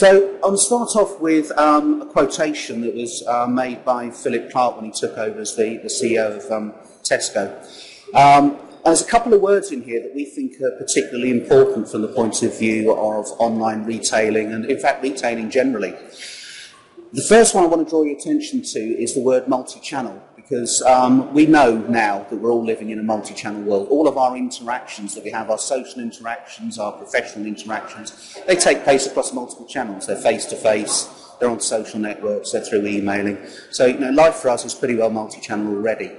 So I'm going to start off with a quotation that was made by Philip Clark when he took over as the CEO of Tesco. There's a couple of words in here that we think are particularly important from the point of view of online retailing and, in fact, retailing generally. The first one I want to draw your attention to is the word multi-channel, because we know now that we're all living in a multi-channel world. All of our interactions that we have, our social interactions, our professional interactions, they take place across multiple channels. They're face-to-face, they're on social networks, they're through emailing. So, life for us is pretty well multi-channel already.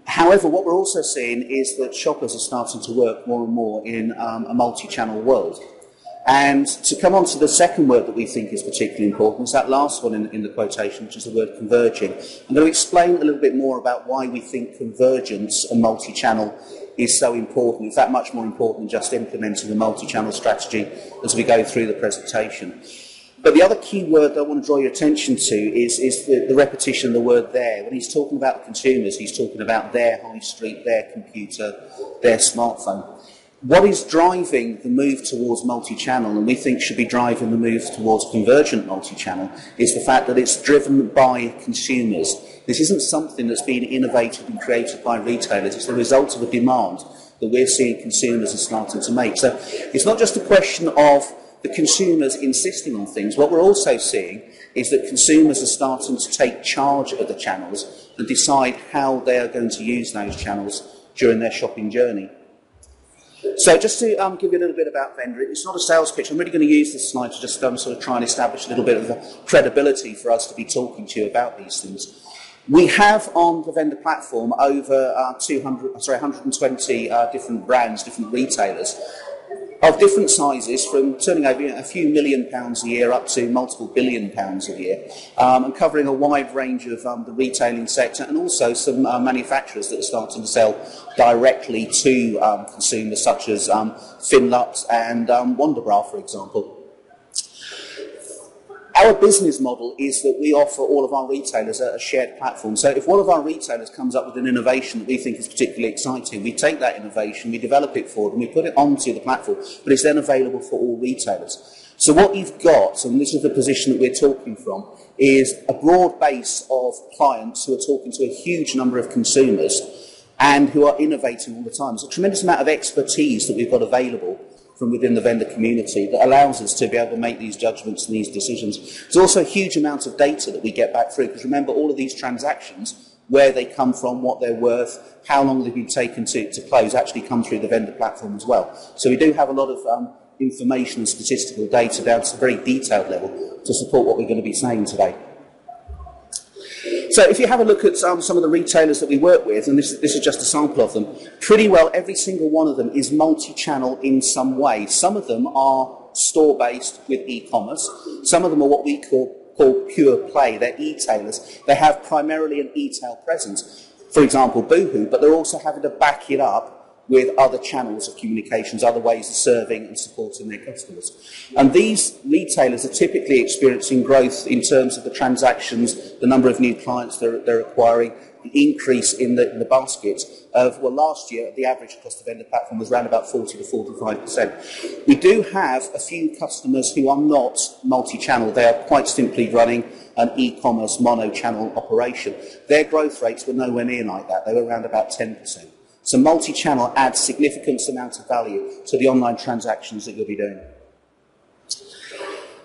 However, what we're also seeing is that shoppers are starting to work more and more in a multi-channel world. And to come on to the second word that we think is particularly important is that last one in the quotation, which is the word converging. I'm going to explain a little bit more about why we think convergence and multi-channel is so important. In fact, much more important than just implementing a multi-channel strategy as we go through the presentation. But the other key word that I want to draw your attention to is the repetition of the word there. When he's talking about consumers, he's talking about their high street, their computer, their smartphone. What is driving the move towards multi-channel, and we think should be driving the move towards convergent multi-channel, is the fact that it's driven by consumers. This isn't something that's been innovated and created by retailers. It's the result of a demand that we're seeing consumers are starting to make. So it's not just a question of the consumers insisting on things. What we're also seeing is that consumers are starting to take charge of the channels and decide how they are going to use those channels during their shopping journey. So just to give you a little bit about Vendor, it's not a sales pitch. I'm really going to use this slide to just sort of try and establish a little bit of credibility for us to be talking to you about these things. We have on the Vendor platform over 120 different brands, different retailers, of different sizes, from turning over a few £1 million a year up to multiple £billion a year, and covering a wide range of the retailing sector, and also some manufacturers that are starting to sell directly to consumers, such as Finlux and Wonderbra, for example. Our business model is that we offer all of our retailers a shared platform. So if one of our retailers comes up with an innovation that we think is particularly exciting, we take that innovation, we develop it for them, we put it onto the platform, but it's then available for all retailers. So what you've got, and this is the position that we're talking from, is a broad base of clients who are talking to a huge number of consumers and who are innovating all the time. There's a tremendous amount of expertise that we've got available from within the vendor community that allows us to be able to make these judgments and these decisions. There's also a huge amount of data that we get back through, because remember, all of these transactions, where they come from, what they're worth, how long they've been taken to close, actually come through the vendor platform as well. So we do have a lot of information and statistical data down to a very detailed level to support what we're going to be saying today. So if you have a look at some of the retailers that we work with, and this is just a sample of them, pretty well every single one of them is multi-channel in some way. Some of them are store-based with e-commerce. Some of them are what we call pure play. They're e-tailers. They have primarily an e-tail presence. For example, Boohoo, but they're also having to back it up with other channels of communications, other ways of serving and supporting their customers. And these retailers are typically experiencing growth in terms of the transactions, the number of new clients they're acquiring, the increase in the basket of, well, last year the average across the vendor platform was around about 40 to 45%. We do have a few customers who are not multi-channel. They are quite simply running an e-commerce mono-channel operation. Their growth rates were nowhere near like that. They were around about 10%. So multi-channel adds significant amount of value to the online transactions that you'll be doing.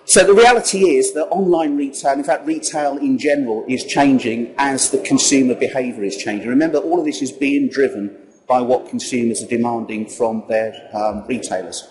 So the reality is that online retail, in fact retail in general, is changing as the consumer behaviour is changing. Remember, all of this is being driven by what consumers are demanding from their retailers.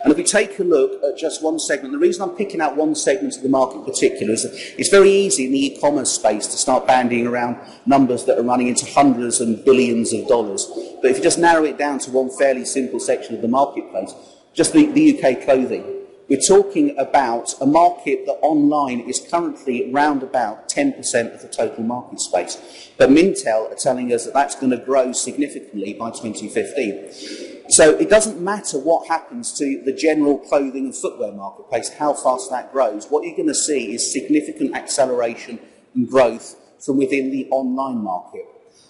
And if we take a look at just one segment, the reason I'm picking out one segment of the market in particular is that it's very easy in the e-commerce space to start bandying around numbers that are running into hundreds and billions of dollars. But if you just narrow it down to one fairly simple section of the marketplace, just the UK clothing, we're talking about a market that online is currently around about 10% of the total market space. But Mintel are telling us that that's going to grow significantly by 2015. So it doesn't matter what happens to the general clothing and footwear marketplace, how fast that grows. What you're going to see is significant acceleration and growth from within the online market.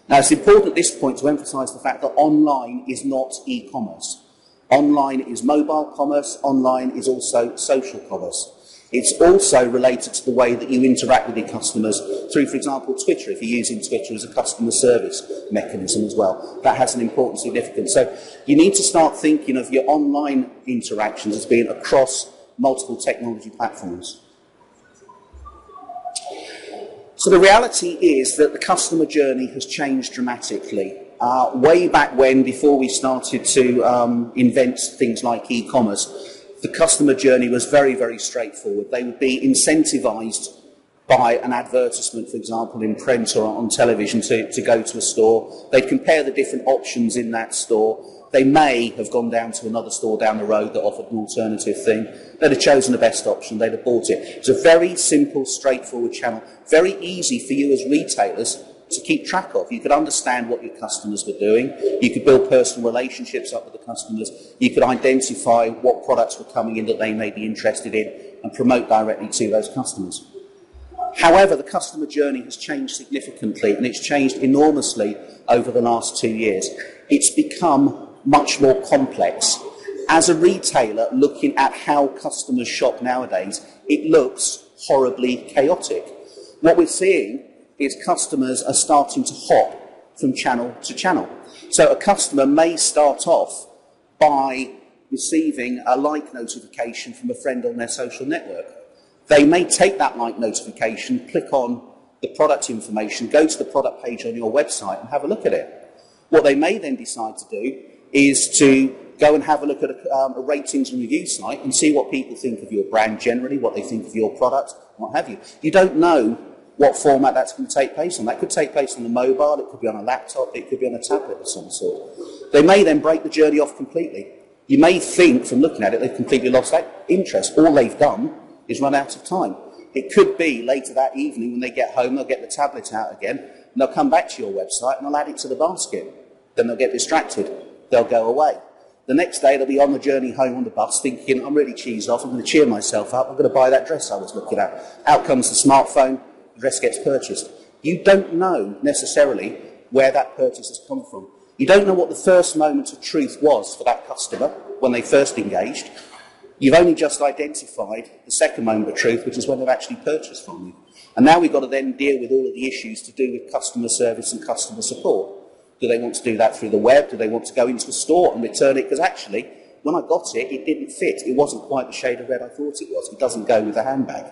Now, it's important at this point to emphasise the fact that online is not e-commerce. Online is mobile commerce, online is also social commerce. It's also related to the way that you interact with your customers through, for example, Twitter, if you're using Twitter as a customer service mechanism as well. That has an important significance. So you need to start thinking of your online interactions as being across multiple technology platforms. So the reality is that the customer journey has changed dramatically. Way back when, before we started to invent things like e-commerce, the customer journey was very, very straightforward. They would be incentivised by an advertisement, for example, in print or on television to go to a store. They'd compare the different options in that store. They may have gone down to another store down the road that offered an alternative thing. They'd have chosen the best option. They'd have bought it. It's a very simple, straightforward channel. Very easy for you as retailers to keep track of. You could understand what your customers were doing. You could build personal relationships up with the customers. You could identify what products were coming in that they may be interested in and promote directly to those customers. However, the customer journey has changed significantly, and it's changed enormously over the last 2 years. It's become much more complex. As a retailer looking at how customers shop nowadays, it looks horribly chaotic. What we're seeing is customers are starting to hop from channel to channel. So a customer may start off by receiving a like notification from a friend on their social network. They may take that like notification, click on the product information, go to the product page on your website and have a look at it. What they may then decide to do is to go and have a look at a ratings and review site and see what people think of your brand generally, what they think of your product, what have you. You don't know what format that's going to take place on. That could take place on a mobile, it could be on a laptop, it could be on a tablet of some sort. They may then break the journey off completely. You may think, from looking at it, they've completely lost that interest. All they've done is run out of time. It could be later that evening when they get home, they'll get the tablet out again, and they'll come back to your website and they'll add it to the basket. Then they'll get distracted. They'll go away. The next day, they'll be on the journey home on the bus thinking, I'm really cheesed off, I'm going to cheer myself up, I'm going to buy that dress I was looking at. Out comes the smartphone, the dress gets purchased. You don't know necessarily where that purchase has come from. You don't know what the first moment of truth was for that customer when they first engaged. You've only just identified the second moment of truth, which is when they've actually purchased from you. And now we've got to then deal with all of the issues to do with customer service and customer support. Do they want to do that through the web? Do they want to go into a store and return it? Because actually, when I got it, it didn't fit. It wasn't quite the shade of red I thought it was. It doesn't go with a handbag.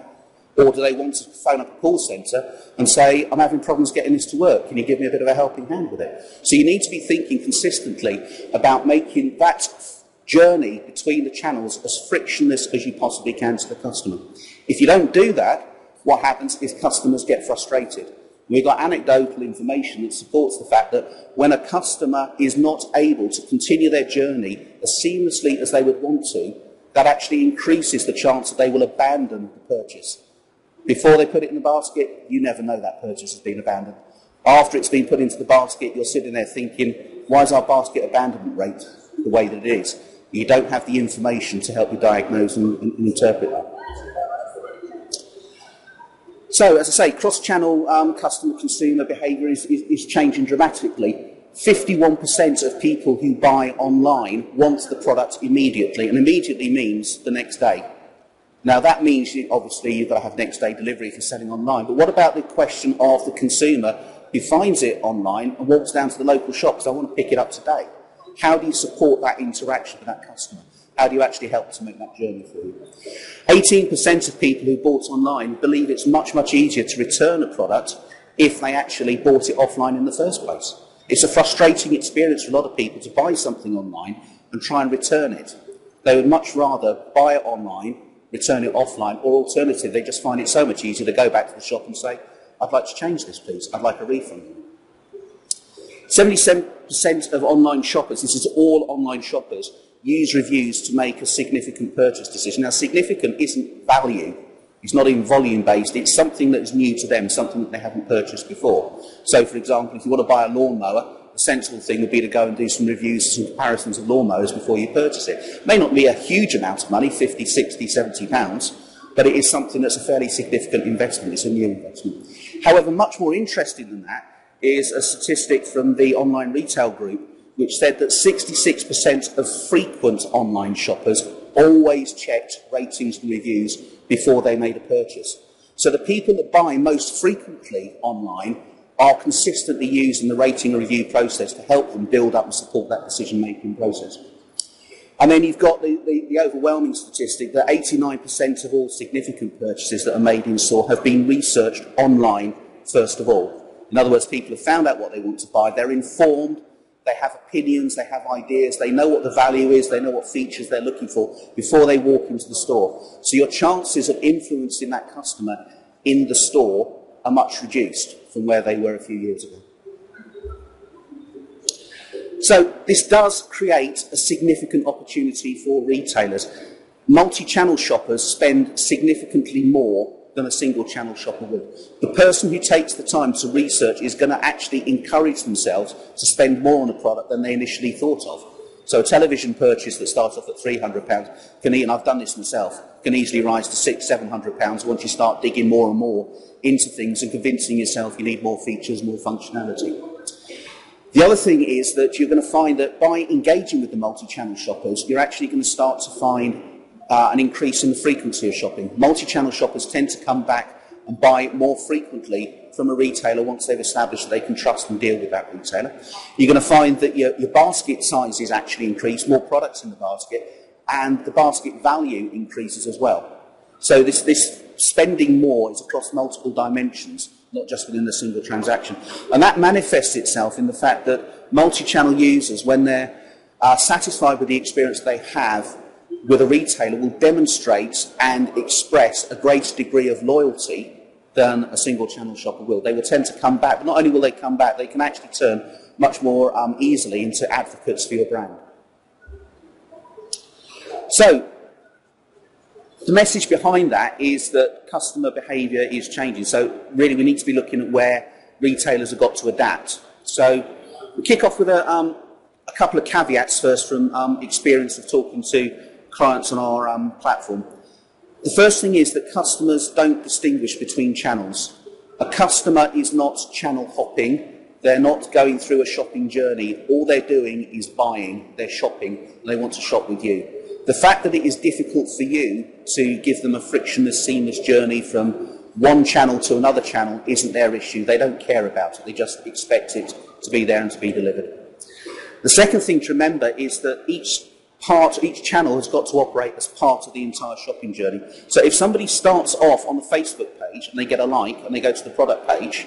Or do they want to phone up a call centre and say, I'm having problems getting this to work. Can you give me a bit of a helping hand with it? So you need to be thinking consistently about making that journey between the channels as frictionless as you possibly can to the customer. If you don't do that, what happens is customers get frustrated. We've got anecdotal information that supports the fact that when a customer is not able to continue their journey as seamlessly as they would want to, that actually increases the chance that they will abandon the purchase. Before they put it in the basket, you never know that purchase has been abandoned. After it's been put into the basket, you're sitting there thinking, why is our basket abandonment rate the way that it is? You don't have the information to help you diagnose and interpret that. So, as I say, cross-channel customer-consumer behaviour is changing dramatically. 51% of people who buy online want the product immediately, and immediately means the next day. Now, that means, obviously, you've got to have next-day delivery if you're selling online, but what about the question of the consumer who finds it online and walks down to the local shop because I want to pick it up today? How do you support that interaction with that customer? How do you actually help to make that journey for you? 18% of people who bought online believe it's much, much easier to return a product if they actually bought it offline in the first place. It's a frustrating experience for a lot of people to buy something online and try and return it. They would much rather buy it online, return it offline, or alternatively, they just find it so much easier to go back to the shop and say, I'd like to change this, please. I'd like a refund. 77% of online shoppers, this is all online shoppers, use reviews to make a significant purchase decision. Now, significant isn't value. It's not in volume based. It's something that is new to them, something that they haven't purchased before. So, for example, if you want to buy a lawnmower, the sensible thing would be to go and do some reviews and some comparisons of lawnmowers before you purchase it. It may not be a huge amount of money, 50, 60, 70 pounds, but it is something that's a fairly significant investment. It's a new investment. However, much more interesting than that is a statistic from the online retail group which said that 66% of frequent online shoppers always checked ratings and reviews before they made a purchase. So the people that buy most frequently online are consistently using the rating and review process to help them build up and support that decision-making process. And then you've got the overwhelming statistic that 89% of all significant purchases that are made in store have been researched online first of all. In other words, people have found out what they want to buy, they're informed, they have opinions, they have ideas, they know what the value is, they know what features they're looking for before they walk into the store. So your chances of influencing that customer in the store are much reduced from where they were a few years ago. So this does create a significant opportunity for retailers. Multi-channel shoppers spend significantly more than a single channel shopper will. The person who takes the time to research is going to actually encourage themselves to spend more on a product than they initially thought of. So a television purchase that starts off at £300 can, and I've done this myself, can easily rise to £600–700 once you start digging more and more into things and convincing yourself you need more features, more functionality. The other thing is that you're going to find that by engaging with the multi-channel shoppers, you're actually going to start to find an increase in the frequency of shopping. Multi-channel shoppers tend to come back and buy more frequently from a retailer once they've established that they can trust and deal with that retailer. You're going to find that your basket sizes actually increase, more products in the basket, and the basket value increases as well. So this spending more is across multiple dimensions, not just within a single transaction. And that manifests itself in the fact that multi-channel users, when they're satisfied with the experience they have with a retailer, will demonstrate and express a greater degree of loyalty than a single channel shopper will. They will tend to come back, but not only will they come back, they can actually turn much more easily into advocates for your brand. So, the message behind that is that customer behaviour is changing. So really we need to be looking at where retailers have got to adapt. So we kick off with a couple of caveats first from experience of talking to clients on our platform. The first thing is that customers don't distinguish between channels. A customer is not channel hopping. They're not going through a shopping journey. All they're doing is buying, they're shopping, and they want to shop with you. The fact that it is difficult for you to give them a frictionless, seamless journey from one channel to another channel isn't their issue. They don't care about it. They just expect it to be there and to be delivered. The second thing to remember is that each channel has got to operate as part of the entire shopping journey. So if somebody starts off on the Facebook page and they get a like and they go to the product page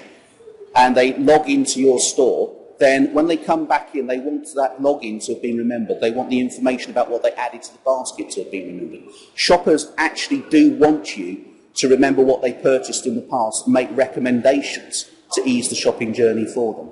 and they log into your store, then when they come back in, they want that login to have been remembered. They want the information about what they added to the basket to have been remembered. Shoppers actually do want you to remember what they purchased in the past and make recommendations to ease the shopping journey for them.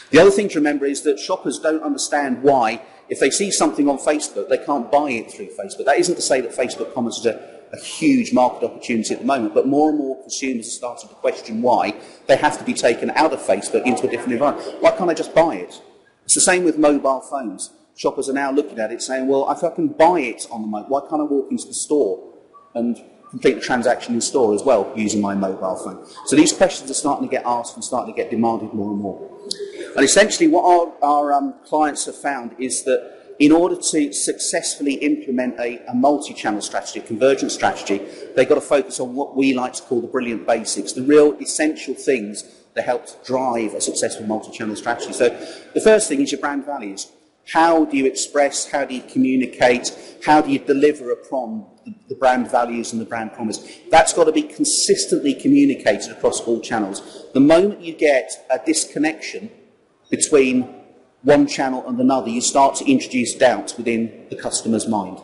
The other thing to remember is that shoppers don't understand why, if they see something on Facebook, they can't buy it through Facebook. That isn't to say that Facebook commerce is a huge market opportunity at the moment, but more and more consumers are starting to question why they have to be taken out of Facebook into a different environment. Why can't I just buy it? It's the same with mobile phones. Shoppers are now looking at it saying, well, if I can buy it on the mobile, why can't I walk into the store and complete the transaction in store as well using my mobile phone? So these questions are starting to get asked and starting to get demanded more and more. And essentially what our clients have found is that in order to successfully implement a multi-channel strategy, a convergent strategy, they've got to focus on what we like to call the brilliant basics, the real essential things that help to drive a successful multi-channel strategy. So the first thing is your brand values. How do you express, how do you communicate, how do you deliver upon the brand values and the brand promise? That's got to be consistently communicated across all channels. The moment you get a disconnection between one channel and another, you start to introduce doubt within the customer's mind.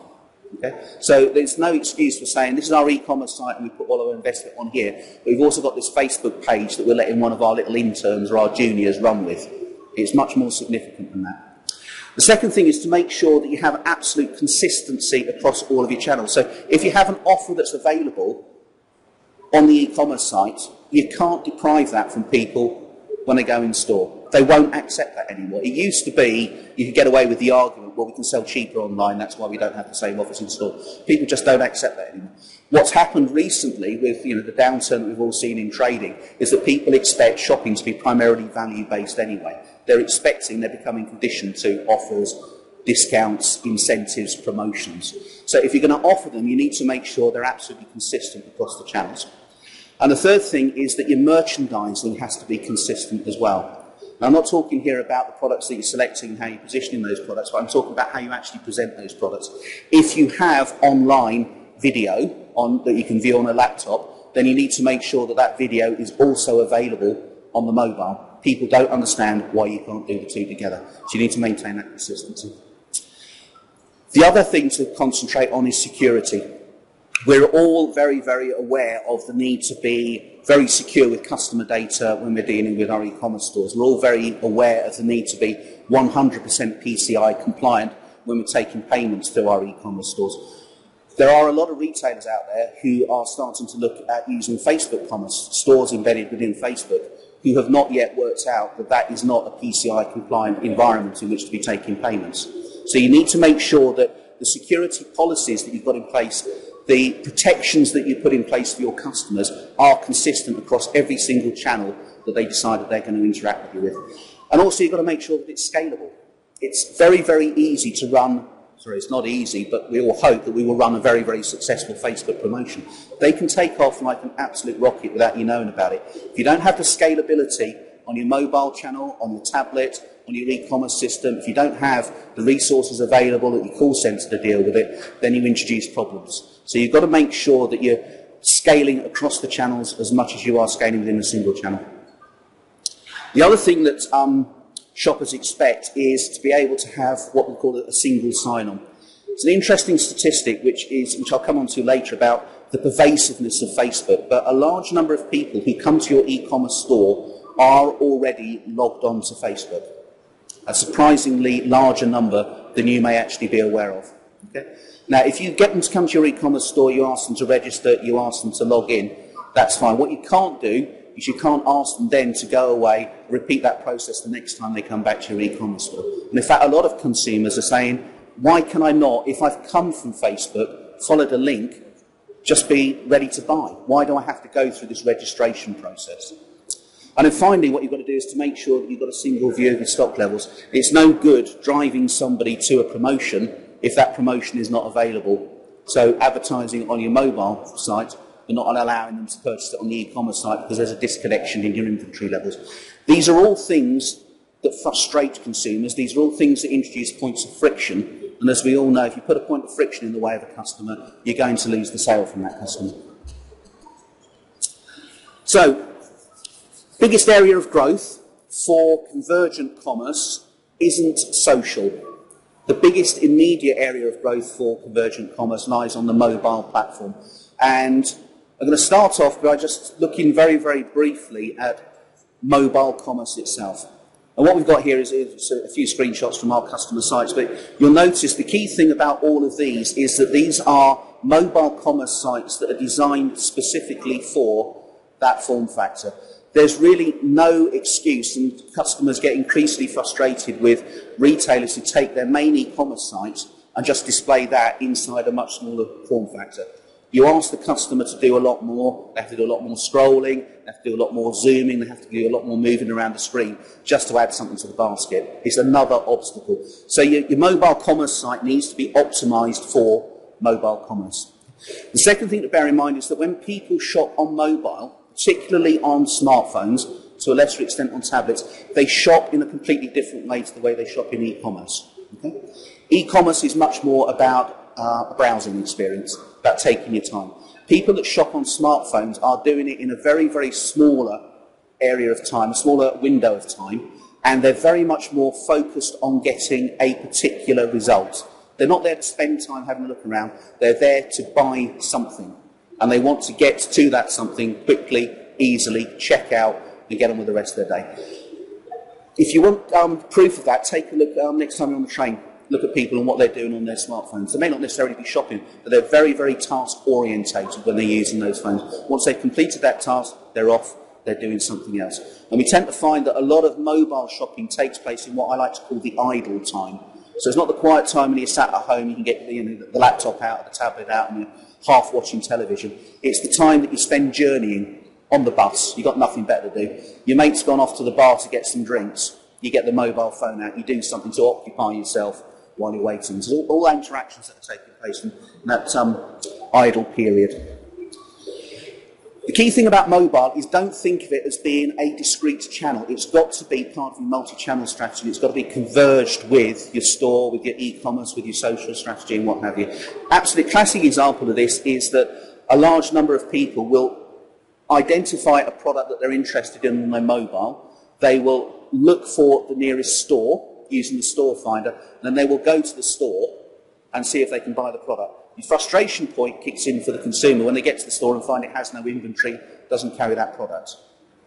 Okay? So there's no excuse for saying, this is our e-commerce site and we put all our investment on here, but we've also got this Facebook page that we're letting one of our little interns or our juniors run with. It's much more significant than that. The second thing is to make sure that you have absolute consistency across all of your channels. So if you have an offer that's available on the e-commerce site, you can't deprive that from people when they go in store. They won't accept that anymore. It used to be you could get away with the argument, well, we can sell cheaper online, that's why we don't have the same offers in store. People just don't accept that anymore. What's happened recently with the downturn that we've all seen in trading is that people expect shopping to be primarily value-based anyway. They're becoming conditioned to offers, discounts, incentives, promotions. So if you're going to offer them, you need to make sure they're absolutely consistent across the channels. And the third thing is that your merchandising has to be consistent as well. Now, I'm not talking here about the products that you're selecting and how you're positioning those products, but I'm talking about how you actually present those products. If you have online video that you can view on a laptop, then you need to make sure that that video is also available on the mobile. People don't understand why you can't do the two together. So you need to maintain that consistency. The other thing to concentrate on is security. We're all very, very aware of the need to be very secure with customer data when we're dealing with our e-commerce stores. We're all very aware of the need to be 100% PCI compliant when we're taking payments through our e-commerce stores. There are a lot of retailers out there who are starting to look at using Facebook commerce, stores embedded within Facebook, who have not yet worked out that that is not a PCI compliant environment in which to be taking payments. So you need to make sure that the security policies that you've got in place, the protections that you put in place for your customers are consistent across every single channel that they decide that they're going to interact with you with. And also you've got to make sure that it's scalable. It's very, very easy to run, sorry, it's not easy, but we all hope that we will run a very, very successful Facebook promotion. They can take off like an absolute rocket without you knowing about it. If you don't have the scalability on your mobile channel, on your tablet, on your e-commerce system, if you don't have the resources available at your call centre to deal with it, then you introduce problems. So you've got to make sure that you're scaling across the channels as much as you are scaling within a single channel. The other thing that shoppers expect is to be able to have what we call a single sign-on. It's an interesting statistic which I'll come on to later about the pervasiveness of Facebook, but a large number of people who come to your e-commerce store are already logged on to Facebook. A surprisingly larger number than you may actually be aware of. Okay? Now, if you get them to come to your e-commerce store, you ask them to register, you ask them to log in, that's fine. What you can't do is you can't ask them then to go away, repeat that process the next time they come back to your e-commerce store. And in fact, a lot of consumers are saying, why can I not, if I've come from Facebook, followed a link, just be ready to buy? Why do I have to go through this registration process? And then finally, what you've got to do is to make sure that you've got a single view of your stock levels. It's no good driving somebody to a promotion if that promotion is not available. So advertising on your mobile site, but not allowing them to purchase it on the e-commerce site because there's a disconnection in your inventory levels. These are all things that frustrate consumers. These are all things that introduce points of friction. And as we all know, if you put a point of friction in the way of a customer, you're going to lose the sale from that customer. So, biggest area of growth for convergent commerce isn't social. The biggest immediate area of growth for convergent commerce lies on the mobile platform. And I'm going to start off by just looking very, very briefly at mobile commerce itself. And what we've got here is a few screenshots from our customer sites, but you'll notice the key thing about all of these is that these are mobile commerce sites that are designed specifically for that form factor. There's really no excuse, and customers get increasingly frustrated with retailers who take their main e-commerce site and just display that inside a much smaller form factor. You ask the customer to do a lot more, they have to do a lot more scrolling, they have to do a lot more zooming, they have to do a lot more moving around the screen just to add something to the basket. It's another obstacle. So your mobile commerce site needs to be optimised for mobile commerce. The second thing to bear in mind is that when people shop on mobile, particularly on smartphones, to a lesser extent on tablets, they shop in a completely different way to the way they shop in e-commerce. Okay? E-commerce is much more about a browsing experience, about taking your time. People that shop on smartphones are doing it in a very, very smaller area of time, a smaller window of time, and they're very much more focused on getting a particular result. They're not there to spend time having a look around, they're there to buy something. And they want to get to that something quickly, easily, check out, and get on with the rest of their day. If you want proof of that, take a look next time you're on the train. Look at people and what they're doing on their smartphones. They may not necessarily be shopping, but they're very, very task-orientated when they're using those phones. Once they've completed that task, they're off, they're doing something else. And we tend to find that a lot of mobile shopping takes place in what I like to call the idle time. So it's not the quiet time when you're sat at home, you can get the laptop out, the tablet out, and you're half watching television. It's the time that you spend journeying on the bus. You've got nothing better to do. Your mate's gone off to the bar to get some drinks. You get the mobile phone out, you do something to occupy yourself while you're waiting. So all interactions that are taking place in that idle period. The key thing about mobile is don't think of it as being a discrete channel. It's got to be part of your multi-channel strategy. It's got to be converged with your store, with your e-commerce, with your social strategy and what have you. Absolute classic example of this is that a large number of people will identify a product that they're interested in on their mobile. They will look for the nearest store using the store finder, and then they will go to the store and see if they can buy the product. The frustration point kicks in for the consumer when they get to the store and find it has no inventory, doesn't carry that product.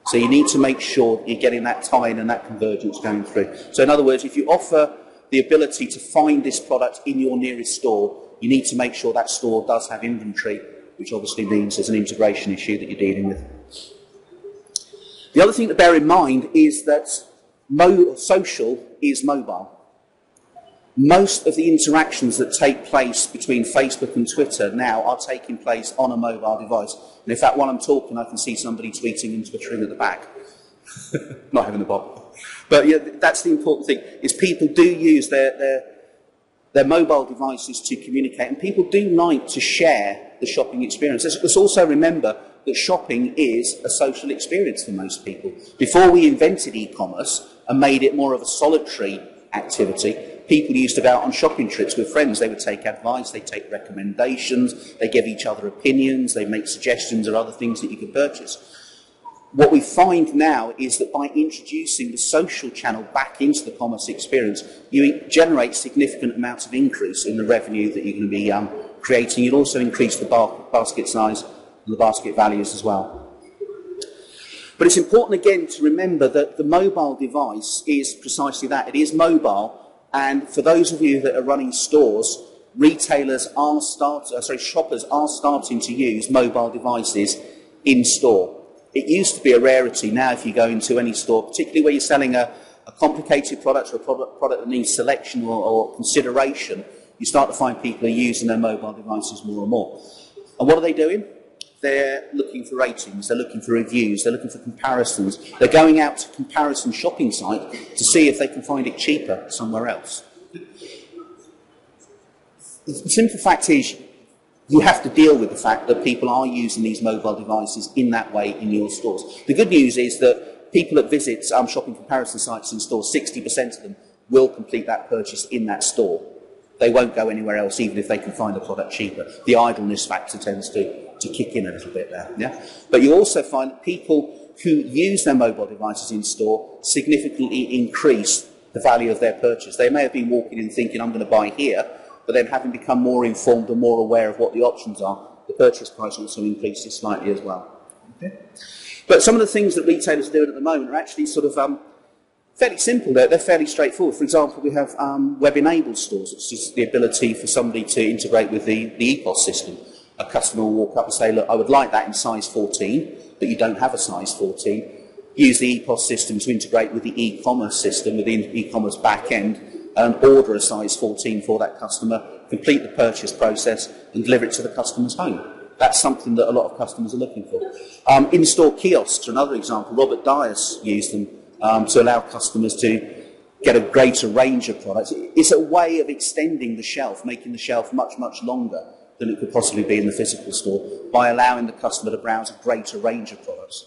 So you need to make sure you're getting that tie-in and that convergence going through. So in other words, if you offer the ability to find this product in your nearest store, you need to make sure that store does have inventory, which obviously means there's an integration issue that you're dealing with. The other thing to bear in mind is that social is mobile. Most of the interactions that take place between Facebook and Twitter now are taking place on a mobile device. And in fact, while I'm talking, I can see somebody tweeting and twittering at the back. Not having the bot. But yeah, that's the important thing, is people do use their mobile devices to communicate, and people do like to share the shopping experience. Let's also remember that shopping is a social experience for most people. Before we invented e-commerce and made it more of a solitary activity, people used to go out on shopping trips with friends. They would take advice, they'd take recommendations, they give each other opinions, they make suggestions or other things that you could purchase. What we find now is that by introducing the social channel back into the commerce experience, you generate significant amounts of increase in the revenue that you're going to be creating. You'll also increase the basket size and the basket values as well. But it's important again to remember that the mobile device is precisely that. It is mobile, and for those of you that are running stores, shoppers are starting to use mobile devices in store. It used to be a rarity. Now if you go into any store, particularly where you're selling a complicated product or a product that needs selection or consideration, you start to find people are using their mobile devices more and more. And what are they doing? They're looking for ratings, they're looking for reviews, they're looking for comparisons. They're going out to comparison shopping site to see if they can find it cheaper somewhere else. The simple fact is, you have to deal with the fact that people are using these mobile devices in that way in your stores. The good news is that people that visit shopping comparison sites in stores, 60% of them will complete that purchase in that store. They won't go anywhere else, even if they can find a product cheaper. The idleness factor tends to kick in a little bit there. Yeah? But you also find that people who use their mobile devices in store significantly increase the value of their purchase. They may have been walking in thinking, I'm going to buy here, but then having become more informed and more aware of what the options are, the purchase price also increases slightly as well. Okay? But some of the things that retailers are doing at the moment are actually sort of fairly simple. They're fairly straightforward. For example, we have web-enabled stores, which is the ability for somebody to integrate with the EPOS system. A customer will walk up and say, look, I would like that in size 14, but you don't have a size 14. Use the EPOS system to integrate with the e-commerce system, with the e-commerce back end, and order a size 14 for that customer, complete the purchase process, and deliver it to the customer's home. That's something that a lot of customers are looking for. In-store kiosks are another example. Robert Dyas used them to allow customers to get a greater range of products. It's a way of extending the shelf, making the shelf much, much longer than it could possibly be in the physical store, by allowing the customer to browse a greater range of products.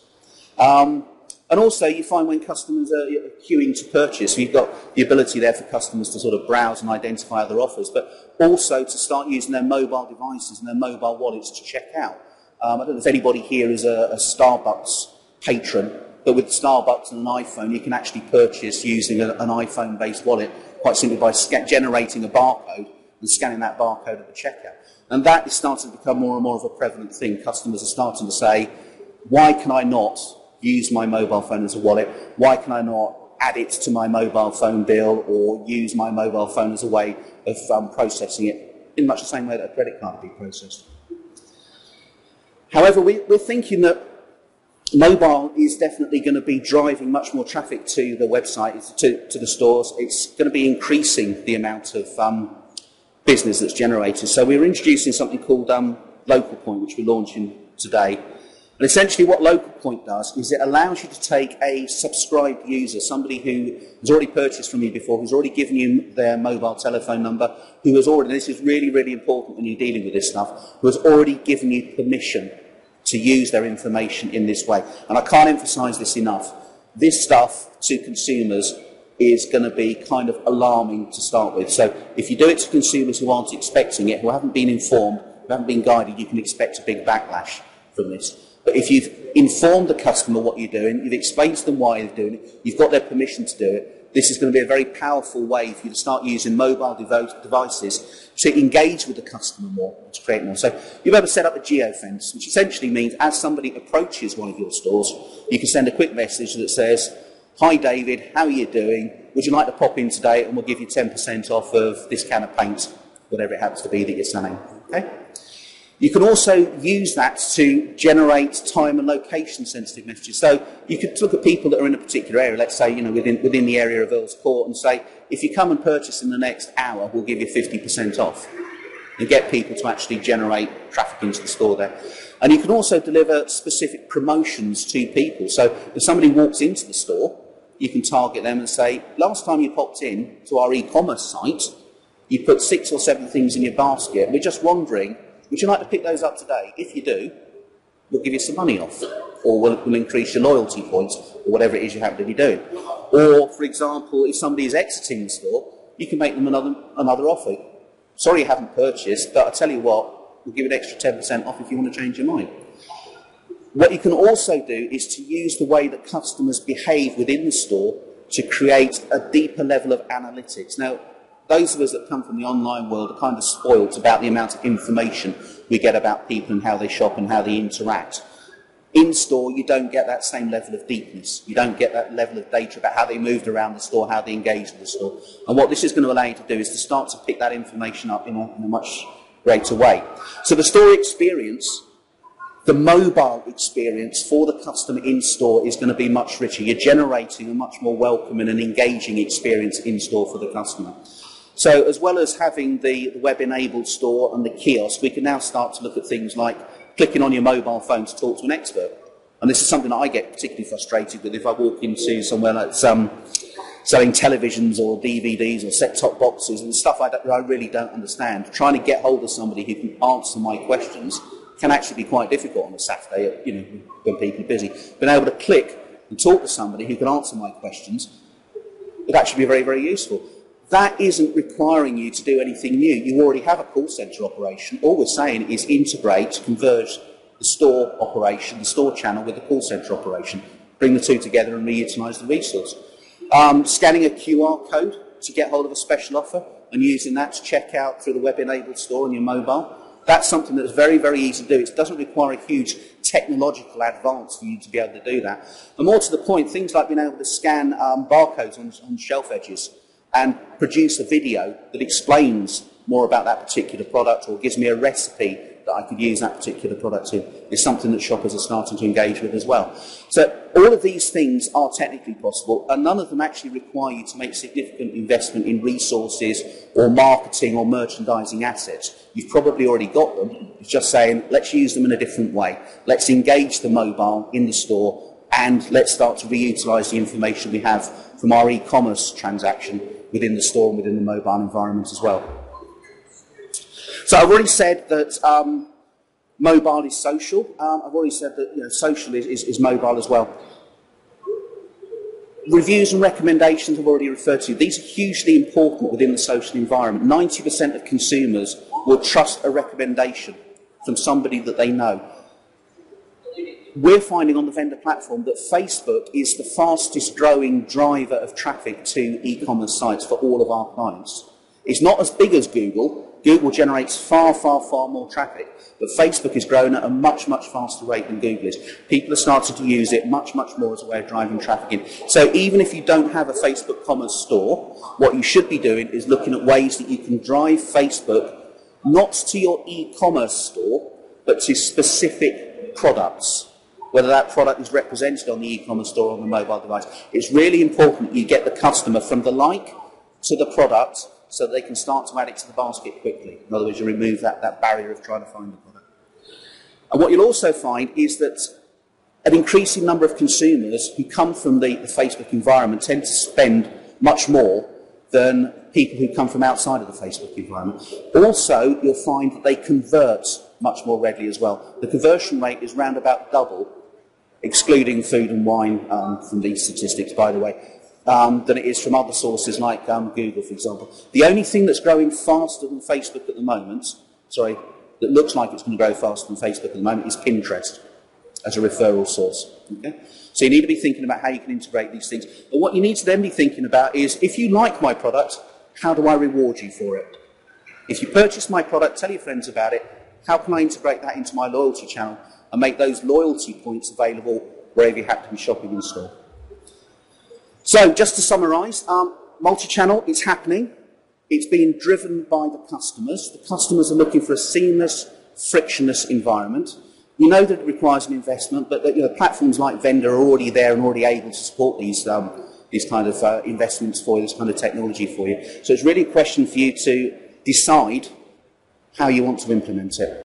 And also you find when customers are queuing to purchase, you've got the ability there for customers to sort of browse and identify other offers, but also to start using their mobile devices and their mobile wallets to check out. I don't know if anybody here is a Starbucks patron, but with Starbucks and an iPhone, you can actually purchase using an iPhone-based wallet quite simply by generating a barcode and scanning that barcode at the checkout. And that is starting to become more and more of a prevalent thing. Customers are starting to say, why can I not use my mobile phone as a wallet? Why can I not add it to my mobile phone bill or use my mobile phone as a way of processing it in much the same way that a credit card would be processed? However, we're thinking that mobile is definitely going to be driving much more traffic to the website, to the stores. It's going to be increasing the amount of business that's generated. So we're introducing something called Local Point, which we're launching today. And essentially what Local Point does is it allows you to take a subscribed user, somebody who has already purchased from you before, who's already given you their mobile telephone number, who has already, and this is really, really important when you're dealing with this stuff, who has already given you permission to use their information in this way. And I can't emphasise this enough. This stuff to consumers is going to be kind of alarming to start with. So if you do it to consumers who aren't expecting it, who haven't been informed, who haven't been guided, you can expect a big backlash from this. But if you've informed the customer what you're doing, you've explained to them why you're doing it, you've got their permission to do it, this is going to be a very powerful way for you to start using mobile devices to engage with the customer more, to create more. So you've able to set up a geofence, which essentially means as somebody approaches one of your stores, you can send a quick message that says, "Hi David, how are you doing? Would you like to pop in today and we'll give you 10% off of this can of paint," whatever it happens to be that you're selling. Okay? You can also use that to generate time and location sensitive messages. So you could look at people that are in a particular area, let's say, within the area of Earl's Court, and say, if you come and purchase in the next hour, we'll give you 50% off. And get people to actually generate traffic into the store there. And you can also deliver specific promotions to people. So if somebody walks into the store, you can target them and say, last time you popped in to our e-commerce site, you put 6 or 7 things in your basket. We're just wondering, would you like to pick those up today? If you do, we'll give you some money off, or we'll increase your loyalty points, or whatever it is you happen to be doing. Or, for example, if somebody is exiting the store, you can make them another offer. Sorry you haven't purchased, but I tell you what, we'll give you an extra 10% off if you want to change your mind. What you can also do is to use the way that customers behave within the store to create a deeper level of analytics. Now, those of us that come from the online world are kind of spoilt about the amount of information we get about people and how they shop and how they interact. In store, you don't get that same level of deepness. You don't get that level of data about how they moved around the store, how they engaged with the store. And what this is going to allow you to do is to start to pick that information up in a much greater way. So the store experience, the mobile experience for the customer in store is going to be much richer. You're generating a much more welcoming and engaging experience in store for the customer. So as well as having the web-enabled store and the kiosk, we can now start to look at things like clicking on your mobile phone to talk to an expert. And this is something that I get particularly frustrated with if I walk into somewhere like selling televisions or DVDs or set-top boxes and stuff that I really don't understand. Trying to get hold of somebody who can answer my questions can actually be quite difficult on a Saturday, when people are busy. Being able to click and talk to somebody who can answer my questions would actually be very, very useful. That isn't requiring you to do anything new. You already have a call centre operation. All we're saying is integrate, converge the store operation, the store channel with the call centre operation. Bring the two together and reutilise the resource. Scanning a QR code to get hold of a special offer and using that to check out through the web-enabled store on your mobile. That's something that's very, very easy to do. It doesn't require a huge technological advance for you to be able to do that. And more to the point, things like being able to scan barcodes on shelf edges and produce a video that explains more about that particular product or gives me a recipe that I could use that particular product in is something that shoppers are starting to engage with as well. So all of these things are technically possible, and none of them actually require you to make significant investment in resources or marketing or merchandising assets. You've probably already got them. It's just saying, let's use them in a different way. Let's engage the mobile in the store, and let's start to reutilise the information we have from our e-commerce transaction within the store and within the mobile environment as well. So I've already said that mobile is social. I've already said that social is mobile as well. Reviews and recommendations I've already referred to. These are hugely important within the social environment. 90% of consumers will trust a recommendation from somebody that they know. We're finding on the vendor platform that Facebook is the fastest growing driver of traffic to e-commerce sites for all of our clients. It's not as big as Google. Google generates far, far, far more traffic, but Facebook is growing at a much, much faster rate than Google is. People are starting to use it much, much more as a way of driving traffic in. So even if you don't have a Facebook commerce store, what you should be doing is looking at ways that you can drive Facebook not to your e-commerce store, but to specific products. Whether that product is represented on the e-commerce store or on the mobile device. It's really important that you get the customer from the like to the product so that they can start to add it to the basket quickly. In other words, you remove that barrier of trying to find the product. And what you'll also find is that an increasing number of consumers who come from the Facebook environment tend to spend much more than people who come from outside of the Facebook environment. Also, you'll find that they convert much more readily as well. The conversion rate is round about double, excluding food and wine from these statistics, by the way, than it is from other sources like Google, for example. The only thing that's growing faster than Facebook at the moment, that looks like it's going to grow faster than Facebook at the moment, is Pinterest as a referral source. Okay? So you need to be thinking about how you can integrate these things. But what you need to then be thinking about is, if you like my product, how do I reward you for it? If you purchase my product, tell your friends about it, how can I integrate that into my loyalty channel and make those loyalty points available wherever you happen to be shopping in store? So, just to summarise, multi-channel, it's happening. It's being driven by the customers. The customers are looking for a seamless, frictionless environment. We know that it requires an investment, but platforms like Vendor are already there and already able to support these kind of investments for you, this kind of technology for you. So it's really a question for you to decide how you want to implement it.